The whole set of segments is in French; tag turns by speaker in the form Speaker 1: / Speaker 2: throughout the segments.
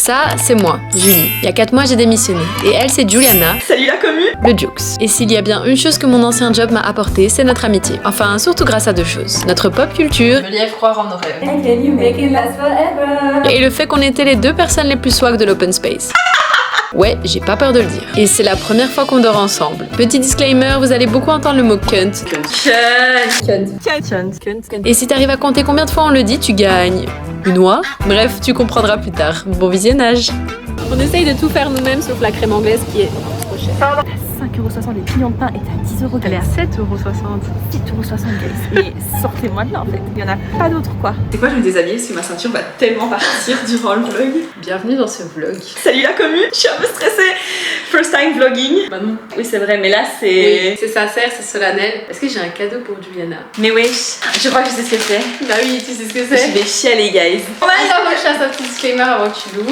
Speaker 1: Ça, c'est moi, Julie. Il y a 4 mois, j'ai démissionné. Et elle, c'est Juliana.
Speaker 2: Salut la commu.
Speaker 1: Le Jukes. Et s'il y a bien une chose que mon ancien job m'a apporté, c'est notre amitié. Enfin, surtout grâce à 2 choses. Notre pop culture
Speaker 3: Me lièvre croire en nos rêves.
Speaker 2: And can you make it last forever?
Speaker 1: et le fait qu'on était les 2 personnes les plus swag de l'open space. Ouais, j'ai pas peur de le dire. Et c'est la première fois qu'on dort ensemble. Petit disclaimer, vous allez beaucoup entendre le mot cunt. Et si t'arrives à compter combien de fois on le dit, tu gagnes une oie. Bref, tu comprendras plus tard. Bon visionnage. On essaye de tout faire nous-mêmes sauf la crème anglaise qui est trop chère.
Speaker 2: 5,60€ des clients de pain est à 10€.
Speaker 3: Elle est à 7,60€.
Speaker 2: 7,60€, guys. Et sortez-moi de là en fait. Il y en a pas d'autre quoi. C'est quoi, je vais me déshabiller parce que ma ceinture va tellement partir durant le vlog.
Speaker 3: Bienvenue dans ce vlog.
Speaker 2: Salut la commu, je suis un peu stressée. First time vlogging.
Speaker 3: Bah non.
Speaker 2: Oui, c'est vrai, mais là c'est.
Speaker 3: Oui, c'est sincère, c'est solennel. Est-ce que j'ai un cadeau pour Juliana?
Speaker 2: Mais wesh, je crois que je sais ce que c'est.
Speaker 3: Bah oui, tu sais ce que
Speaker 2: Je
Speaker 3: c'est.
Speaker 2: vais chialer, guys.
Speaker 3: On va moi je fasse un petit disclaimer avant que tu l'ouvres.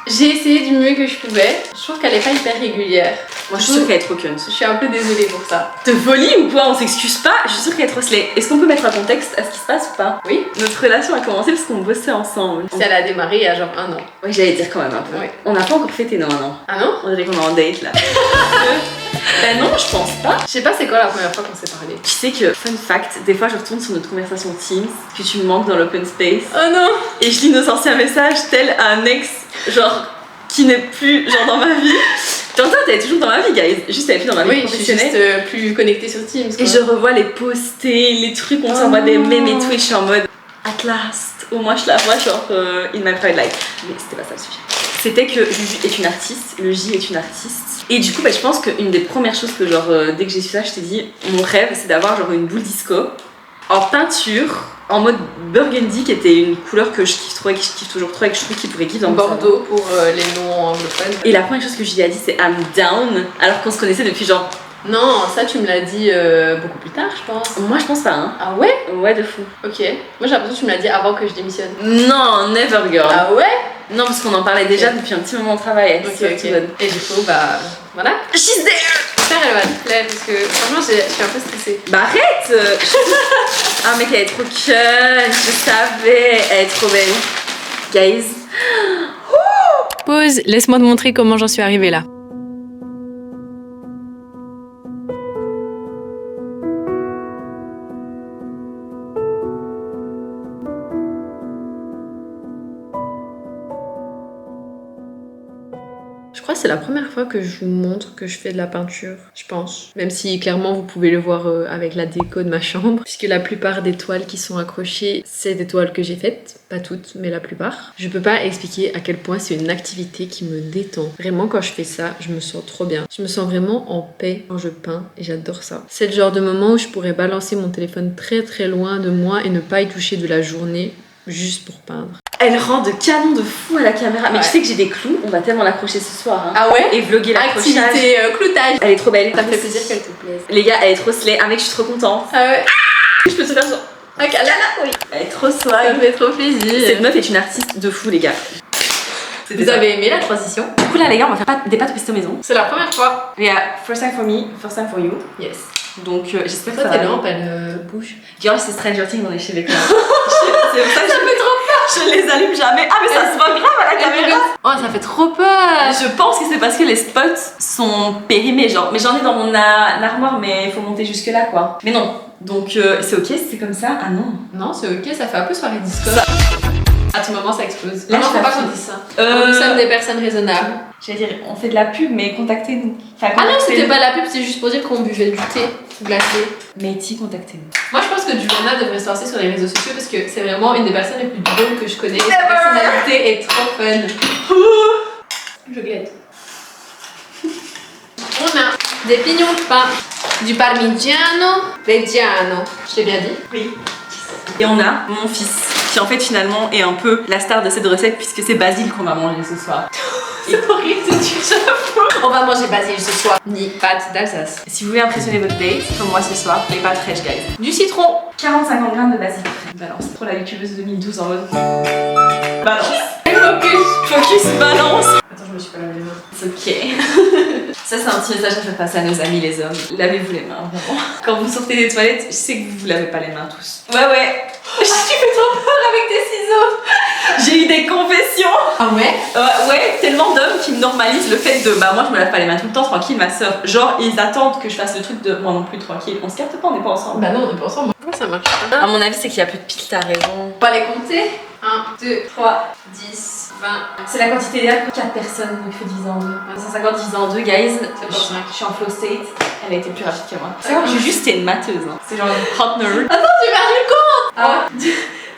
Speaker 3: J'ai essayé du mieux que je pouvais. Je trouve qu'elle est pas hyper régulière.
Speaker 2: Moi je suis sûre qu'elle est trop cunt.
Speaker 3: Je suis un peu désolée pour ça.
Speaker 2: De folie ou quoi? On s'excuse pas, je suis sûre qu'elle est trop slay. Est-ce qu'on peut mettre un contexte à ce qui se passe ou pas?
Speaker 3: Oui.
Speaker 2: Notre relation a commencé parce qu'on bossait ensemble.
Speaker 3: Si elle a démarré il y a genre 1 an.
Speaker 2: Oui, j'allais dire quand même un peu.
Speaker 3: Oui.
Speaker 2: On n'a pas encore fêté nos 1 an.
Speaker 3: Ah non?
Speaker 2: On dirait qu'on est en date là. Ben non, je pense pas.
Speaker 3: Je sais pas c'est quoi la première fois qu'on s'est parlé.
Speaker 2: Tu sais que, fun fact, des fois je retourne sur notre conversation Teams, que tu me manques dans l'open space,
Speaker 3: Oh non!
Speaker 2: et je lis nos anciens messages tel un ex, genre, qui n'est plus, genre, dans ma vie. T'entends, t'es toujours dans ma vie, guys. Juste, t'es plus dans ma vie
Speaker 3: Oui, je suis
Speaker 2: professionnelle.
Speaker 3: juste plus connectée sur Teams. Quoi.
Speaker 2: Et je revois les postés, les trucs, on s'envoie des mèmes et tout, et je suis en mode, at last, au moins je la vois, genre, in my private life. Mais c'était pas ça le sujet. C'était que Juju est une artiste, le J est une artiste. Et du coup, bah, je pense qu'une des premières choses que, genre, dès que j'ai su ça, je t'ai dit, mon rêve, c'est d'avoir, genre, une boule disco en peinture, en mode burgundy, qui était une couleur que je kiffe trop et que je kiffe toujours trop et que je trouve qu'il pourrait kiffer dans mon salon.
Speaker 3: Bordeaux pour les noms anglophones.
Speaker 2: Et la première chose que je lui ai dit, c'est I'm down, alors qu'on se connaissait depuis genre.
Speaker 3: Non, ça tu me l'as dit beaucoup plus tard, je pense.
Speaker 2: Moi, je pense pas, hein.
Speaker 3: Ah ouais?
Speaker 2: Ouais, de fou.
Speaker 3: Ok. Moi j'ai l'impression que tu me l'as dit avant que je démissionne.
Speaker 2: Non, never girl.
Speaker 3: Ah ouais?
Speaker 2: Non, parce qu'on en parlait déjà depuis un petit moment au travail.
Speaker 3: Ok, ok. Et du coup, bah voilà.
Speaker 2: She's there!
Speaker 3: J'espère qu'elle va te plaire parce que franchement, je suis un peu stressée.
Speaker 2: Bah arrête! Ah, mec, elle est trop conne, je savais, elle est trop belle. Guys.
Speaker 1: Pause, laisse-moi te montrer comment j'en suis arrivée là.
Speaker 3: Je crois que c'est la première fois que je vous montre que je fais de la peinture, je pense. Même si clairement vous pouvez le voir avec la déco de ma chambre. Puisque la plupart des toiles qui sont accrochées, c'est des toiles que j'ai faites. Pas toutes, mais la plupart. Je peux pas expliquer à quel point c'est une activité qui me détend. Vraiment, quand je fais ça, je me sens trop bien. Je me sens vraiment en paix quand je peins et j'adore ça. C'est le genre de moment où je pourrais balancer mon téléphone très très loin de moi et ne pas y toucher de la journée juste pour peindre.
Speaker 2: Elle rend de canon de fou à la caméra. Mais
Speaker 3: Ouais.
Speaker 2: tu sais que j'ai des clous, on va tellement l'accrocher ce soir. Hein.
Speaker 3: Ah ouais?
Speaker 2: Et vlogger l'accrochage.
Speaker 3: Activité cloutage.
Speaker 2: Elle est trop belle.
Speaker 3: Ça me fait plaisir qu'elle te plaise.
Speaker 2: Les gars, elle est trop slay. Ah mec, je suis trop contente.
Speaker 3: Ah ouais?
Speaker 2: Je peux te faire genre.
Speaker 3: Ok, là,
Speaker 2: Oui. Elle est trop
Speaker 3: ça
Speaker 2: swag.
Speaker 3: me fait trop plaisir.
Speaker 2: Cette meuf est une artiste de fou, les gars.
Speaker 3: Vous avez aimé la transition?
Speaker 2: Du coup, là, les gars, on va faire des pâtes au pesto maison.
Speaker 3: C'est la première fois.
Speaker 2: Il y a first time for me, first time for you.
Speaker 3: Yes.
Speaker 2: Donc, j'espère que
Speaker 3: Toi,
Speaker 2: ça
Speaker 3: tes
Speaker 2: va.
Speaker 3: lampes, elles bougent.
Speaker 2: Girl, c'est Stranger Things, on est chez les clients. C'est pour ça que
Speaker 3: fait trop peur!
Speaker 2: je les allume jamais. Ah, mais ça se voit grave à la caméra.
Speaker 3: Oh, ça fait trop peur!
Speaker 2: Je pense que c'est parce que les spots sont périmés, genre. Mais j'en ai dans mon armoire, mais il faut monter jusque là, quoi. Mais non. Donc, c'est ok si c'est comme ça. Ah non.
Speaker 3: Non, c'est ok, ça fait un peu soirée disco. À tout moment, ça explose.
Speaker 2: Là,
Speaker 3: Non,
Speaker 2: je
Speaker 3: faut pas
Speaker 2: t'assure.
Speaker 3: qu'on dise ça. Nous sommes des personnes raisonnables.
Speaker 2: J'allais dire, on fait de la pub, mais contactez-nous. Enfin,
Speaker 3: Ah non, c'était
Speaker 2: contactez-nous.
Speaker 3: pas la pub, c'est juste pour dire qu'on buvait du thé glacé.
Speaker 2: Métis, contactez-nous.
Speaker 3: Moi, je pense que Juliana devrait se lancer sur les réseaux sociaux parce que c'est vraiment une des personnes les plus drôles que je connais. Sa personnalité est trop fun. Je glaide. On a des pignons de pain, du parmigiano reggiano. Je l'ai bien dit?
Speaker 2: Oui. Et on a mon fils, qui en fait finalement est un peu la star de cette recette puisque c'est Basile qu'on va manger ce soir.
Speaker 3: C'est horrible de dire j'avoue. On va manger basile ce soir. Ni pâtes d'Alsace.
Speaker 2: Si vous voulez impressionner votre date, comme moi ce soir, les pâtes fraîches, guys.
Speaker 3: Du citron.
Speaker 2: 40-50 grammes de basilic frais. Balance. Trop la youtubeuse de 2012 en mode. Balance.
Speaker 3: Focus.
Speaker 2: Focus, balance.
Speaker 3: Attends, je me suis pas lavé les mains.
Speaker 2: C'est ok. Ça, c'est un petit message à faire passer à nos amis les hommes. Lavez-vous les mains, vraiment. Quand vous sortez des toilettes, je sais que vous lavez pas les mains tous. Ouais, ouais.
Speaker 3: Tu fais trop peur avec tes ciseaux.
Speaker 2: J'ai eu des confessions.
Speaker 3: Ah ouais?
Speaker 2: Ouais, tellement d'hommes qui me normalisent le fait de bah moi je me lave pas les mains tout le temps, tranquille ma soeur. Genre ils attendent que je fasse le truc de moi non plus tranquille. On se capte pas, on n'est pas ensemble.
Speaker 3: Bah non, on est pas ensemble. Pourquoi ça marche pas?
Speaker 2: À mon avis c'est qu'il y a plus de piles, t'as raison.
Speaker 3: On va les compter. 1, 2, 3, 10, 20.
Speaker 2: C'est la quantité d'air pour 4 personnes, donc il faut diviser en 2. 150 divisé en 2, guys. Je suis en flow state. Elle a été plus rapide que moi. C'est vrai que j'ai juste été une matheuse. Hein. C'est genre une hot nerd.
Speaker 3: Attends, j'ai perdu le compte! 1, 2,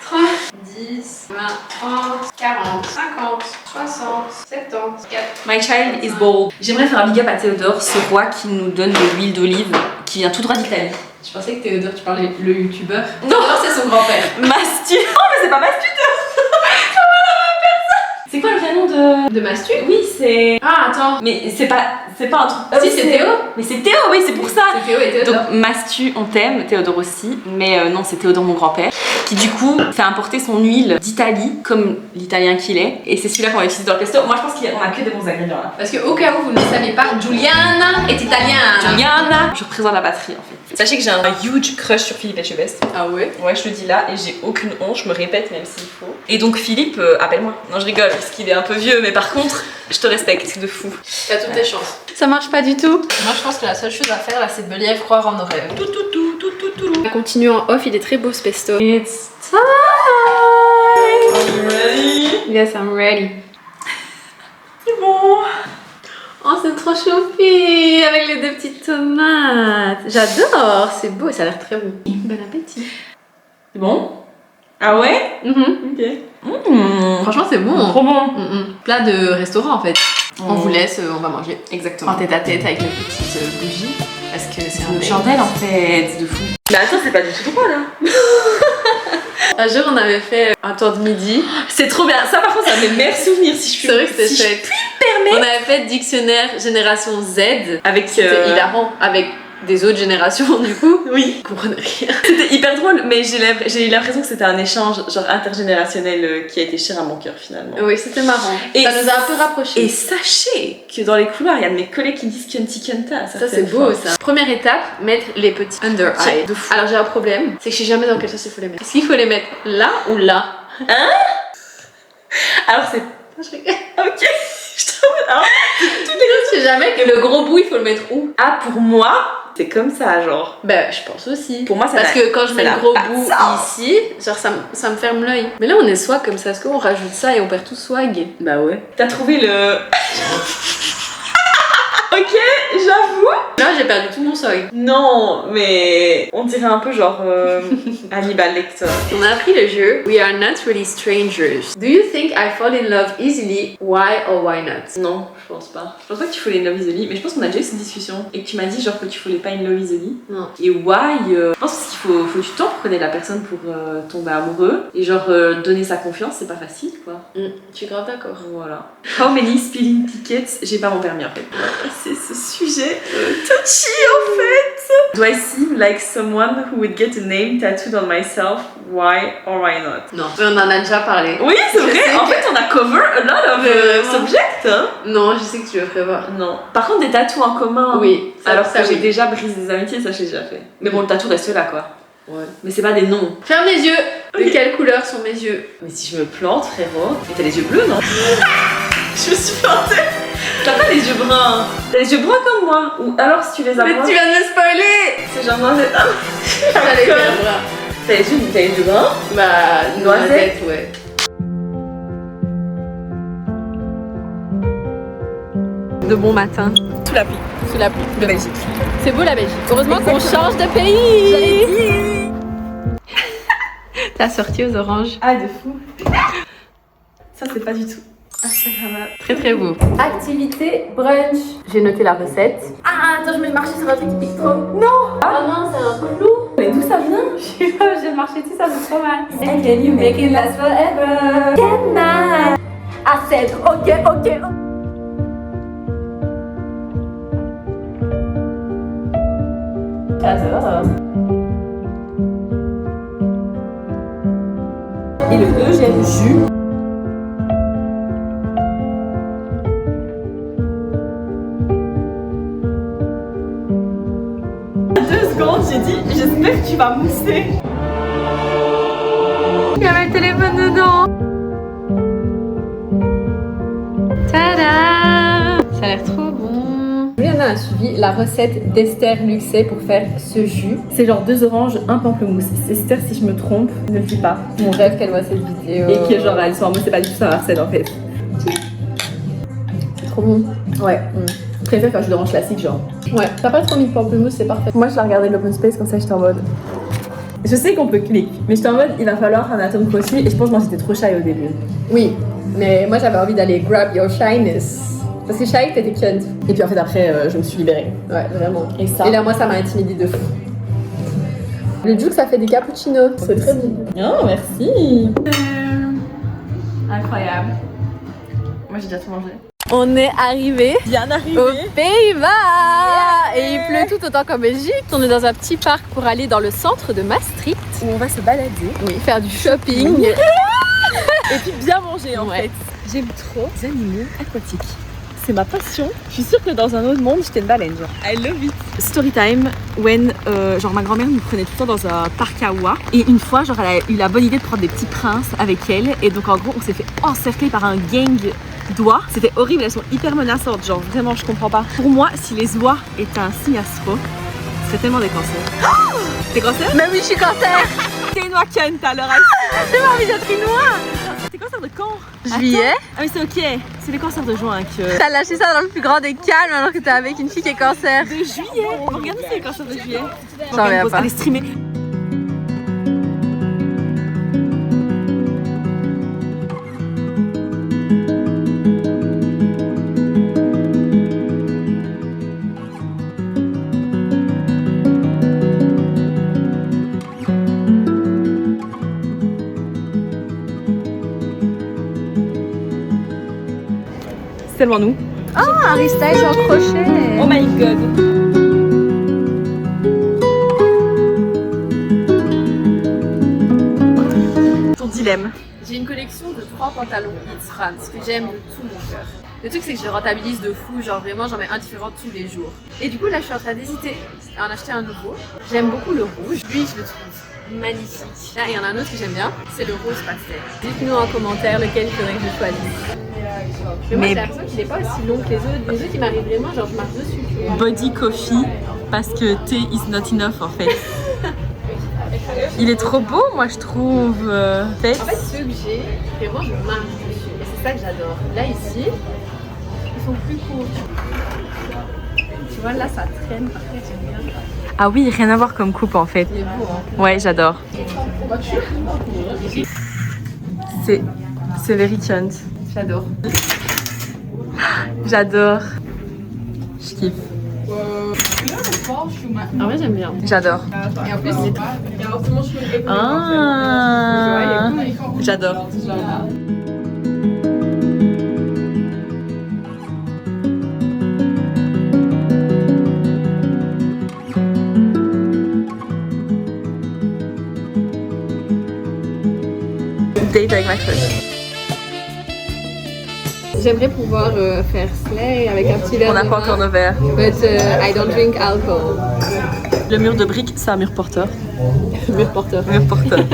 Speaker 3: 3, 10, 20, 30, 40, 50, 60, 70, 4.
Speaker 2: My child is bold. J'aimerais faire un big up à Théodore, ce roi qui nous donne de l'huile d'olive qui vient tout droit d'Italie.
Speaker 3: Je pensais que Théodore, tu parlais le youtubeur.
Speaker 2: Non,
Speaker 3: c'est son grand-père.
Speaker 2: Mastu. Oh, mais c'est pas Mastu. C'est quoi le vrai nom de...
Speaker 3: De Mastu?
Speaker 2: Oui, c'est...
Speaker 3: Ah, attends.
Speaker 2: Mais c'est pas un truc...
Speaker 3: Si, c'est Théo.
Speaker 2: Mais c'est Théo, oui, c'est pour ça.
Speaker 3: C'est Théo et Théodore.
Speaker 2: Donc Mastu, on t'aime, Théodore aussi, mais non, c'est Théodore mon grand-père, qui du coup fait importer son huile d'Italie, comme l'italien qu'il est, et c'est celui-là qu'on va utiliser dans le pesto. Moi je pense qu'on a que des bons ingrédients là.
Speaker 3: Parce que au cas où vous ne le saviez pas, Giuliana est italienne.
Speaker 2: Giuliana, je représente la patrie en fait. Sachez que j'ai un huge crush sur Philippe Etchebest.
Speaker 3: Ah ouais?
Speaker 2: Ouais, je le dis là, et j'ai aucune honte, je me répète même s'il faut. Et donc Philippe, appelle-moi. Non, je rigole, parce qu'il est un peu vieux, mais par contre, je te respecte de fou.
Speaker 3: T'as toutes tes chances.
Speaker 2: Ça marche pas du tout.
Speaker 3: Moi je pense que la seule chose à faire là, c'est de me lier croire en nos rêves.
Speaker 2: Tout.
Speaker 3: On va continuer en off, il est très beau ce pesto.
Speaker 2: It's time. Are you ready?
Speaker 3: Yes, I'm ready.
Speaker 2: C'est bon.
Speaker 3: Oh, c'est trop choupi avec les 2 petites tomates. J'adore, c'est beau et ça a l'air très bon. Bon appétit.
Speaker 2: C'est bon? Ah ouais? Ok.
Speaker 3: Franchement, c'est bon.
Speaker 2: Trop bon.
Speaker 3: Plat de restaurant en fait. On vous laisse, on va manger.
Speaker 2: Exactement.
Speaker 3: En tête à tête avec les petites bougies. Parce que c'est
Speaker 2: Une chandelle en fait, de fou. Mais attends, c'est pas du tout droit là.
Speaker 3: Un jour, on avait fait un tour de midi.
Speaker 2: C'est trop bien. Ça par contre, c'est un de mes meilleurs souvenirs si je puis.
Speaker 3: C'est vrai que c'était
Speaker 2: si
Speaker 3: chouette.
Speaker 2: je puis me permettre.
Speaker 3: On avait fait dictionnaire génération Z.
Speaker 2: Avec
Speaker 3: C'était hilarant. Avec des autres générations du coup.
Speaker 2: Oui.
Speaker 3: Je comprenais rien.
Speaker 2: C'était hyper drôle, mais j'ai eu l'impression que c'était un échange genre intergénérationnel qui a été cher à mon cœur finalement.
Speaker 3: Oui, c'était marrant.
Speaker 2: Et
Speaker 3: ça nous a un peu rapprochés.
Speaker 2: Et sachez que dans les couloirs, il y a de mes collègues qui disent Kunti Kunta.
Speaker 3: Ça c'est beau ça. Première étape, mettre les petits under eye. Alors j'ai un problème, c'est que je sais jamais dans quel sens il faut les mettre. Est-ce qu'il faut les mettre là ou là?
Speaker 2: Hein? Alors c'est...
Speaker 3: Je rigole.
Speaker 2: Ok. Je te remets.
Speaker 3: Je sais jamais que le gros bout il faut le mettre où?
Speaker 2: Ah, pour moi, c'est comme ça, genre.
Speaker 3: Bah, je pense aussi.
Speaker 2: Pour moi, ça
Speaker 3: parce que quand je mets le gros bout
Speaker 2: sens.
Speaker 3: ici, genre ça me ferme l'œil. Mais là, on est swag comme ça. Est-ce qu'on rajoute ça et on perd tout swag?
Speaker 2: Bah ouais. T'as trouvé le... Ok, j'avoue.
Speaker 3: Là, j'ai perdu tout mon swag.
Speaker 2: Non, mais on dirait un peu genre Hannibal Lecter.
Speaker 3: On a appris le jeu. We are not really strangers. Do you think I fall in love easily? Why or why not?
Speaker 2: Non, je pense pas. Je pense pas que tu fallait in love easily, mais je pense qu'on a déjà eu cette discussion et que tu m'as dit genre que tu voulais pas in love easily.
Speaker 3: Non.
Speaker 2: Et why je pense qu'il faut du temps pour connaître la personne pour tomber amoureux et genre donner sa confiance, c'est pas facile quoi.
Speaker 3: Je suis grave d'accord.
Speaker 2: Voilà. How many speeding tickets? J'ai pas mon permis en fait. C'est ce sujet touchy en fait. Do I seem like someone who would get a name tattooed on myself? Why or why not?
Speaker 3: Non. Mais on en a déjà parlé.
Speaker 2: Oui, c'est
Speaker 3: Je
Speaker 2: vrai.
Speaker 3: sais
Speaker 2: En
Speaker 3: que-
Speaker 2: fait, on a cover a lot of subjects. Hein?
Speaker 3: Non, je sais que tu veux prévoir.
Speaker 2: Non. Par contre, des tatous en commun.
Speaker 3: Oui. Ça,
Speaker 2: Alors
Speaker 3: ça
Speaker 2: que j'ai
Speaker 3: oui.
Speaker 2: déjà brisé des amitiés, ça j'ai déjà fait. Mais bon, le tatou reste là quoi.
Speaker 3: Ouais.
Speaker 2: Mais c'est pas des noms.
Speaker 3: Ferme les yeux. De
Speaker 2: Ok.
Speaker 3: quelle couleur sont mes yeux?
Speaker 2: Mais si je me plante, frérot. Mais t'as les yeux bleus, non? Je me suis plantée. T'as pas les yeux bruns. T'as les yeux bruns comme moi. Ou alors si tu les as
Speaker 3: Mais
Speaker 2: bruns.
Speaker 3: tu viens de me spoiler.
Speaker 2: C'est genre noisette.
Speaker 3: T'as les yeux bruns.
Speaker 2: T'as les yeux bruns?
Speaker 3: Bah,
Speaker 2: Noisette.
Speaker 3: ouais. De bon matin.
Speaker 2: Sous la pluie.
Speaker 3: Sous la pluie.
Speaker 2: De Belgique.
Speaker 3: C'est beau la Belgique. Heureusement qu'on change de pays. T'as sorti aux oranges.
Speaker 2: Ah, de fou. Ça, c'est pas du tout Instagrammable.
Speaker 3: Très très beau. Activité brunch. J'ai noté la recette. Ah attends, je vais marcher sur un truc qui pique trop. Non. Ah non, c'est un clou.
Speaker 2: Mais d'où ça vient?
Speaker 3: Je sais pas, j'ai marché dessus, ça fait trop mal. And can you make it last forever? Can I? I said ok.
Speaker 2: J'adore. Et le deuxième jus. À 2 secondes, j'ai dit j'espère que tu vas mousser.
Speaker 3: Il y a mon téléphone dedans. Tada! Ça a l'air trop bon. Juliana a suivi la recette d'Esther Luxet pour faire ce jus.
Speaker 2: C'est genre 2 oranges, 1 pamplemousse. Esther, si je me trompe, ne le dis pas.
Speaker 3: Mon rêve qu'elle voit cette vidéo.
Speaker 2: Et que genre, elle soit en mode, c'est pas du tout sa recette en fait.
Speaker 3: C'est trop bon.
Speaker 2: Ouais. Je préfère quand je d'orange classique, genre.
Speaker 3: Ouais, t'as pas trop mis de pamplemousse, c'est parfait.
Speaker 2: Moi, je la regardais de l'open space comme ça, j'étais en mode. Je sais qu'on peut cliquer, mais j'étais en mode, il va falloir un atome crochu. Et je pense que moi, j'étais trop shy au début.
Speaker 3: Oui, mais moi j'avais envie d'aller grab your shyness. Parce que shy, t'étais cunt.
Speaker 2: Et puis en fait, après, je me suis libérée.
Speaker 3: Ouais, vraiment.
Speaker 2: Et ça.
Speaker 3: Et là, moi, ça m'a intimidée de fou. Le Juke, ça fait des cappuccinos. C'est très bon.
Speaker 2: Oh, merci. Incroyable. Moi, j'ai déjà tout mangé.
Speaker 3: On est arrivé
Speaker 2: Bien arrivé.
Speaker 3: aux Pays-Bas et il pleut tout autant qu'en Belgique. On est dans un petit parc pour aller dans le centre de Maastricht.
Speaker 2: Où on va se balader.
Speaker 3: Oui, faire du shopping.
Speaker 2: Et puis bien manger en
Speaker 3: Ouais.
Speaker 2: fait. J'aime trop les animaux aquatiques. C'est ma passion. Je suis sûre que dans un autre monde, j'étais une baleine. Genre. I love it. Story time when genre ma grand-mère nous prenait tout le temps dans un parc à oie. Et une fois, genre elle a eu la bonne idée de prendre des petits princes avec elle. Et donc en gros, on s'est fait encercler par un gang d'oies. C'était horrible, elles sont hyper menaçantes. Genre vraiment, je comprends pas. Pour moi, si les oies étaient un signe astro, ce serait tellement des cancers. Oh, t'es cancer?
Speaker 3: Mais oui, je suis cancer.
Speaker 2: T'es une oie cunt à l'heure.
Speaker 3: J'ai pas envie d'être une oie.
Speaker 2: T'es cancer de quand?
Speaker 3: Juillet.
Speaker 2: Ah mais c'est ok, c'est les cancers de juin que...
Speaker 3: T'as lâché ça dans le plus grand des calmes alors que t'es avec une fille qui est cancer.
Speaker 2: De juillet. Regardez, c'est les cancers de juillet.
Speaker 3: J'en reviens pas.
Speaker 2: Allez streamer. C'est tellement nous.
Speaker 3: Ah, Harry Styles en crochet.
Speaker 2: Oh my god. Ton dilemme.
Speaker 3: J'ai une collection de 3 pantalons It's France que j'aime de tout mon cœur. Le truc c'est que je rentabilise de fou, genre vraiment j'en mets un différent tous les jours. Et du coup là je suis en train d'hésiter à en acheter un nouveau. J'aime beaucoup le rouge, lui je le trouve magnifique. Là il y en a un autre que j'aime bien, c'est le rose pastel. Dites-nous en commentaire lequel il faudrait que je choisisse. Mais moi j'ai l'impression qu'il n'est pas aussi long que les autres. Les autres ils m'arrivent vraiment genre je marche dessus. Tu vois.
Speaker 2: Body coffee parce que thé is not enough en fait. Il est trop beau moi je trouve.
Speaker 3: En fait ceux que j'ai, vraiment je marche dessus. Et c'est ça que j'adore. Là ici, ils sont plus courts. Tu vois là ça traîne, après j'aime bien.
Speaker 2: Ah oui, rien à voir comme coupe en fait.
Speaker 3: Il est beau hein.
Speaker 2: Ouais, j'adore. C'est very cunt.
Speaker 3: J'adore.
Speaker 2: J'adore. Je kiffe.
Speaker 3: En vrai j'aime bien.
Speaker 2: J'adore.
Speaker 3: Et en plus c'est
Speaker 2: Ah, j'adore. Date avec ma crush.
Speaker 3: J'aimerais pouvoir faire slay avec un petit verre.
Speaker 2: On n'a
Speaker 3: de
Speaker 2: pas
Speaker 3: vin,
Speaker 2: encore nos verres.
Speaker 3: But I don't drink alcohol.
Speaker 2: Le mur de briques, c'est un mur porteur.
Speaker 3: Mur porteur.
Speaker 2: Mur porteur.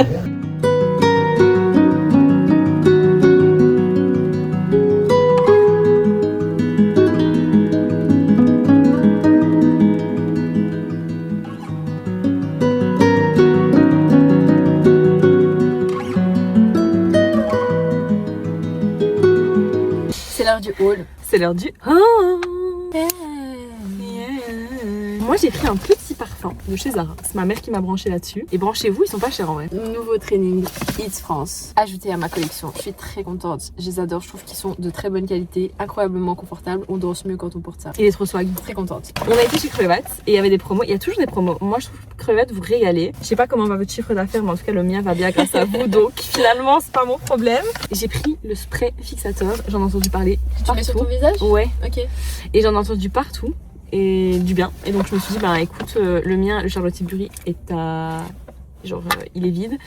Speaker 3: C'est l'heure du haul.
Speaker 2: C'est l'heure du... Moi j'ai pris un petit parfum de chez Zara. C'est ma mère qui m'a branché là-dessus. Et branchez-vous, ils sont pas chers en vrai.
Speaker 3: Nouveau training It's France ajouté à ma collection. Je suis très contente. Je les adore. Je trouve qu'ils sont de très bonne qualité, incroyablement confortables. On danse mieux quand on porte ça.
Speaker 2: Il est trop swag.
Speaker 3: Très contente.
Speaker 2: On a été chez Crevette et il y avait des promos. Il y a toujours des promos. Moi je trouve que Crevette vous régalez. Je sais pas comment va votre chiffre d'affaires, mais en tout cas le mien va bien grâce à vous. Donc finalement c'est pas mon problème. J'ai pris le spray fixateur. J'en ai entendu parler
Speaker 3: Tu mets sur ton
Speaker 2: partout.
Speaker 3: visage?
Speaker 2: Ouais.
Speaker 3: Ok.
Speaker 2: Et j'en ai entendu partout. Et du bien. Et donc je me suis dit, bah écoute, le mien, le Charlotte Tilbury, est à... Genre, il est vide.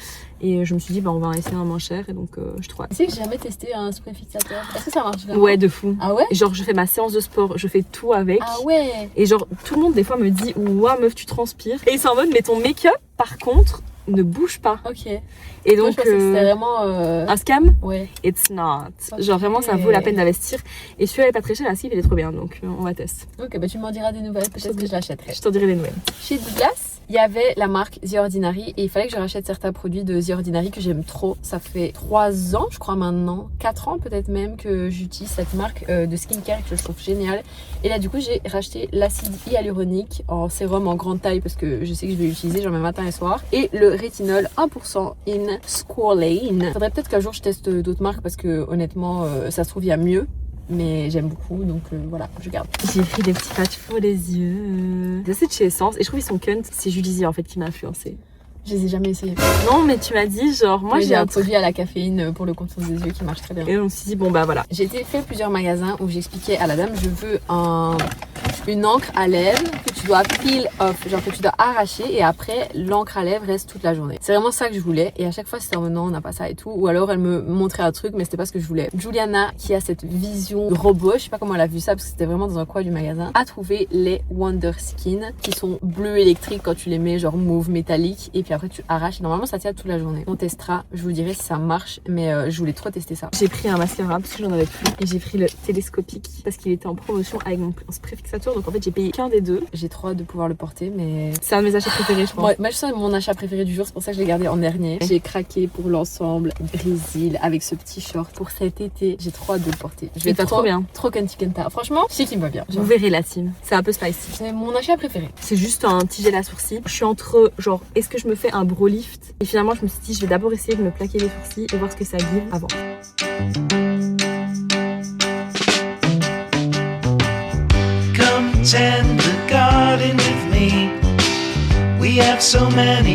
Speaker 2: Et je me suis dit, bah on va en essayer un moins cher. Et donc, je trouve...
Speaker 3: Tu sais que j'ai jamais testé un spray fixateur. Est-ce que ça marche vraiment?
Speaker 2: Ouais, de fou.
Speaker 3: Ah ouais?
Speaker 2: Genre, je fais ma séance de sport, je fais tout avec.
Speaker 3: Ah ouais.
Speaker 2: Et genre, tout le monde, des fois, me dit, ouah, meuf, tu transpires. Et ils sont en mode, mais ton make-up, par contre, ne bouge pas.
Speaker 1: Ok.
Speaker 2: Et
Speaker 1: Donc,
Speaker 2: donc,
Speaker 1: je pensais que c'était vraiment.
Speaker 2: un scam,
Speaker 1: Ouais.
Speaker 2: it's not.
Speaker 1: Ok.
Speaker 2: Genre vraiment, ça vaut la peine d'investir. Et celui-là, elle est pas très cher, la slip, elle est trop bien. Donc, on va tester.
Speaker 1: Ok, bah tu m'en diras des nouvelles, peut-être que je l'achèterai.
Speaker 2: Je t'en dirai des nouvelles.
Speaker 1: Chez Douglas, il y avait la marque The Ordinary et il fallait que je rachète certains produits de The Ordinary que j'aime trop. Ça fait 3 ans, je crois maintenant, 4 ans peut-être même que j'utilise cette marque de skincare que je trouve géniale. Et là, du coup, j'ai racheté l'acide hyaluronique en sérum en grande taille parce que je sais que je vais l'utiliser, j'en mets matin et soir. Et le rétinol 1% in squalane. Faudrait peut-être qu'un jour je teste d'autres marques parce que honnêtement, ça se trouve, il y a mieux. Mais j'aime beaucoup, donc voilà, je garde.
Speaker 2: J'ai pris des petits patchs pour les yeux. C'est de chez Essence et je trouve qu'ils sont cunt. C'est Julisy en fait qui m'a influencé.
Speaker 1: Je les ai jamais essayés.
Speaker 2: Non, mais tu m'as dit, genre, moi
Speaker 1: Oui,
Speaker 2: j'ai un
Speaker 1: produit à la caféine pour le contour des yeux qui marche très bien.
Speaker 2: Et on s'est dit, bon bah voilà.
Speaker 1: J'ai été fait plusieurs magasins où j'expliquais à la dame, je veux une encre à lèvres que tu dois peel off, genre que tu dois arracher et après l'encre à lèvres reste toute la journée. C'est vraiment ça que je voulais et à chaque fois c'était en non, on n'a pas ça et tout. Ou alors elle me montrait un truc mais c'était pas ce que je voulais. Juliana, qui a cette vision de robot, je sais pas comment elle a vu ça parce que c'était vraiment dans un coin du magasin, a trouvé les Wonder Skin qui sont bleus électriques quand tu les mets genre mauve métallique et puis après tu arraches. Normalement ça tient toute la journée. On testera, je vous dirai si ça marche mais je voulais trop tester ça.
Speaker 2: J'ai pris un mascara parce que j'en avais plus et j'ai pris le télescopique parce qu'il était en promotion avec mon préfixateur. Donc en fait j'ai payé qu'un des deux.
Speaker 1: J'ai trop hâte de pouvoir le porter mais...
Speaker 2: C'est un de mes achats préférés je pense.
Speaker 1: Moi je sais mon achat préféré du jour, c'est pour ça que je l'ai gardé en dernier. J'ai craqué pour l'ensemble Brésil avec ce petit short pour cet été. J'ai trop hâte de le porter. Je vais
Speaker 2: trop bien.
Speaker 1: Trop Kanti Kenta. Franchement, je sais qu'il me va bien.
Speaker 2: Vous verrez la team. C'est un peu spicy.
Speaker 1: C'est mon achat préféré.
Speaker 2: C'est juste un petit gel à sourcils. Je suis entre genre est-ce que je me fais un brow lift et finalement je me suis dit je vais d'abord essayer de me plaquer les sourcils et voir ce que ça give avant.
Speaker 4: Come tend the garden with me. We have so many